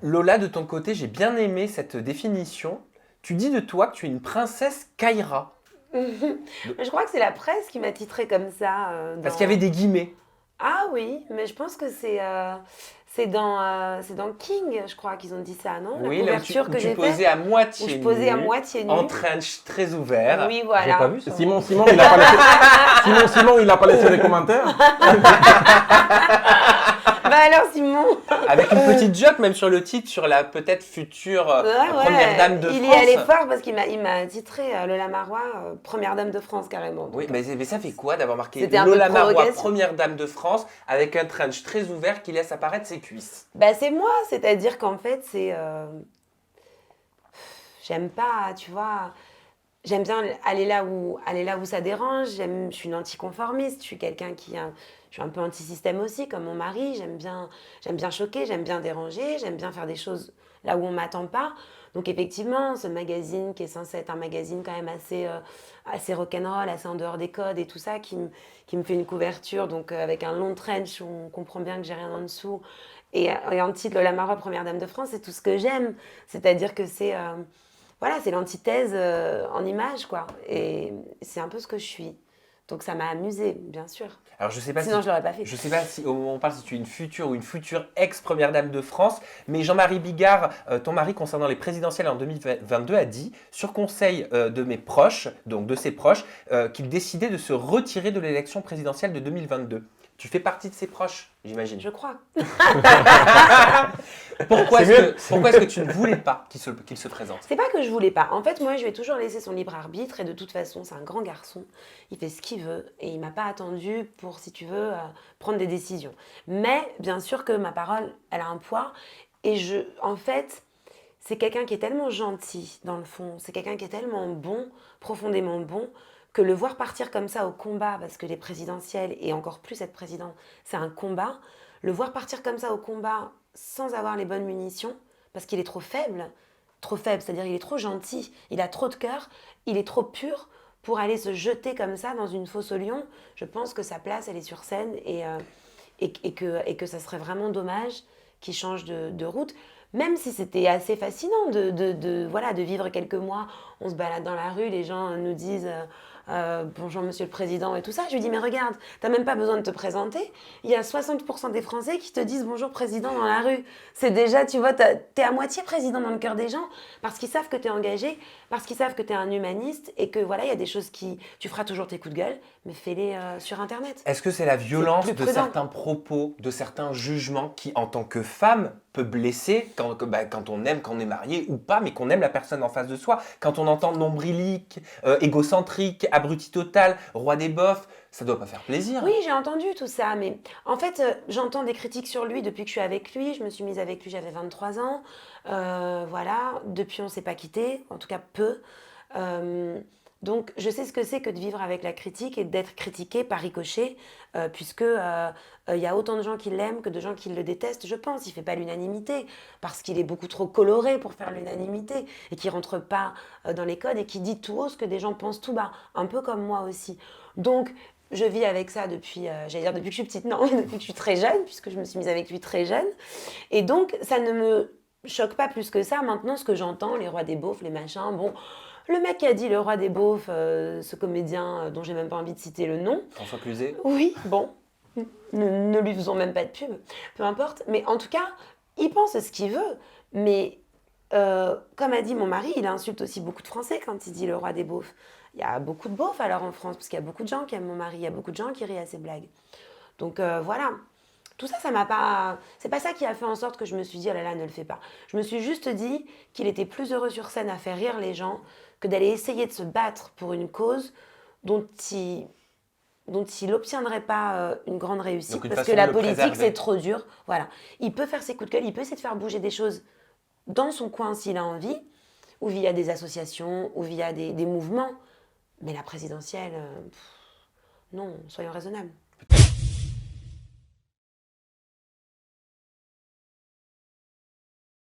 Lola, de ton côté, j'ai bien aimé cette définition. Tu dis de toi que tu es une princesse Kaira. Je crois que c'est la presse qui m'a titré comme ça. Parce qu'il y avait des guillemets. Ah oui, mais je pense que c'est dans King, je crois qu'ils ont dit ça, non? La Oui, là couverture où que tu j'ai posais faite, à où je moitié posais à nu, moitié nue. en trench très ouvert. Oui, J'ai pas voilà. vu ça. Simon, il a pas laissé... Simon, il a pas laissé des commentaires. Bah alors Simon, Avec une petite joke même sur le titre, sur la peut-être future première dame de il y France. allait fort parce il m'a titré Lola Marois, première dame de France carrément. Oui, Donc, mais ça fait quoi d'avoir marqué c'était un peu Lola Marois, provocation. première dame de France, avec un trench très ouvert qui laisse apparaître ses cuisses? Bah c'est moi, c'est-à-dire qu'en fait j'aime pas, tu vois. J'aime bien aller là où ça dérange. Je suis une anticonformiste. Je suis quelqu'un je suis un peu anti-système aussi, comme mon mari. J'aime bien choquer, j'aime bien déranger, j'aime bien faire des choses là où on m'attend pas. Donc effectivement, ce magazine qui est censé être un magazine quand même assez rock'n'roll, assez en dehors des codes et tout ça, qui me fait une couverture donc avec un long trench où on comprend bien que j'ai rien en dessous et en titre Lola Marois, première dame de France, c'est tout ce que j'aime. C'est-à-dire que voilà, c'est l'antithèse en image, quoi. Et c'est un peu ce que je suis. Donc ça m'a amusée, bien sûr. Alors je sais pas Sinon, si, je l'aurais pas fait. je sais pas si au moment où on parle si tu es une future ou une future ex-première dame de France, mais Jean-Marie Bigard, ton mari concernant les présidentielles en 2022 a dit, sur conseil de mes proches, donc de ses proches, qu'il décidait de se retirer de l'élection présidentielle de 2022. Tu fais partie de ses proches, j'imagine. Je crois. Pourquoi C'est est-ce que tu ne voulais pas qu'il se présente? C'est pas que je voulais pas. En fait, moi, je lui ai toujours laissé son libre arbitre et de toute façon, c'est un grand garçon. Il fait ce qu'il veut et il m'a pas attendu pour, si tu veux, prendre des décisions. Mais bien sûr que ma parole, elle a un poids et en fait, c'est quelqu'un qui est tellement gentil dans le fond. C'est quelqu'un qui est tellement bon, profondément bon, que le voir partir comme ça au combat, parce que les présidentielles et encore plus être président, c'est un combat. Le voir partir comme ça au combat sans avoir les bonnes munitions, parce qu'il est trop faible, c'est-à-dire il est trop gentil, il a trop de cœur, il est trop pur pour aller se jeter comme ça dans une fosse au lion. Je pense que sa place, elle est sur scène et que ça serait vraiment dommage qu'il change de route. Même si c'était assez fascinant voilà, de vivre quelques mois, on se balade dans la rue, les gens nous disent bonjour monsieur le président et tout ça. Je lui dis mais regarde, t'as même pas besoin de te présenter. Il y a 60% des Français qui te disent bonjour président dans la rue. C'est déjà, tu vois, t'es à moitié président dans le cœur des gens parce qu'ils savent que t'es engagé, parce qu'ils savent que t'es un humaniste et que voilà, il y a des choses tu feras toujours tes coups de gueule, mais fais-les sur Internet. Est-ce que c'est la violence plus de prudent. certains propos, de certains jugements qui, en tant que femme, peut blesser quand on aime, quand on est marié ou pas, mais qu'on aime la personne en face de soi? Quand on entend nombrilique, égocentrique, abruti total, roi des bofs, ça doit pas faire plaisir. Oui, j'ai entendu tout ça, mais en fait, j'entends des critiques sur lui depuis que je suis avec lui. Je me suis mise avec lui, j'avais 23 ans. Voilà, depuis, on ne s'est pas quitté, en tout cas peu. Donc, je sais ce que c'est que de vivre avec la critique et d'être critiqué par ricochet, puisque il y a autant de gens qui l'aiment que de gens qui le détestent, je pense. Il ne fait pas l'unanimité, parce qu'il est beaucoup trop coloré pour faire l'unanimité, et qui ne rentre pas dans les codes, et qui dit tout haut ce que des gens pensent tout bas, un peu comme moi aussi. Donc, je vis avec ça depuis, j'allais dire depuis que je suis petite, non, depuis que je suis très jeune, puisque je me suis mise avec lui très jeune. Et donc, ça ne me choque pas plus que ça. Maintenant, ce que j'entends, les rois des beaufs, les machins, bon, le mec qui a dit le roi des beaufs, ce comédien dont j'ai même pas envie de citer le nom. François Cluzet. Oui, bon, ne lui faisons même pas de pub, peu importe. Mais en tout cas, il pense ce qu'il veut. Mais comme a dit mon mari, il insulte aussi beaucoup de Français quand il dit le roi des beaufs. Il y a beaucoup de beaufs alors en France, parce qu'il y a beaucoup de gens qui aiment mon mari, il y a beaucoup de gens qui rient à ses blagues. Donc voilà. Tout ça, ça m'a pas. C'est pas ça qui a fait en sorte que je me suis dit, oh là là, ne le fais pas. Je me suis juste dit qu'il était plus heureux sur scène à faire rire les gens que d'aller essayer de se battre pour une cause dont il n'obtiendrait pas une grande réussite. Donc, une parce façon que de la le politique, préserver. c'est trop dur. Voilà. Il peut faire ses coups de gueule, il peut essayer de faire bouger des choses dans son coin s'il a envie, ou via des associations, ou via des mouvements. Mais la présidentielle, non, soyons raisonnables.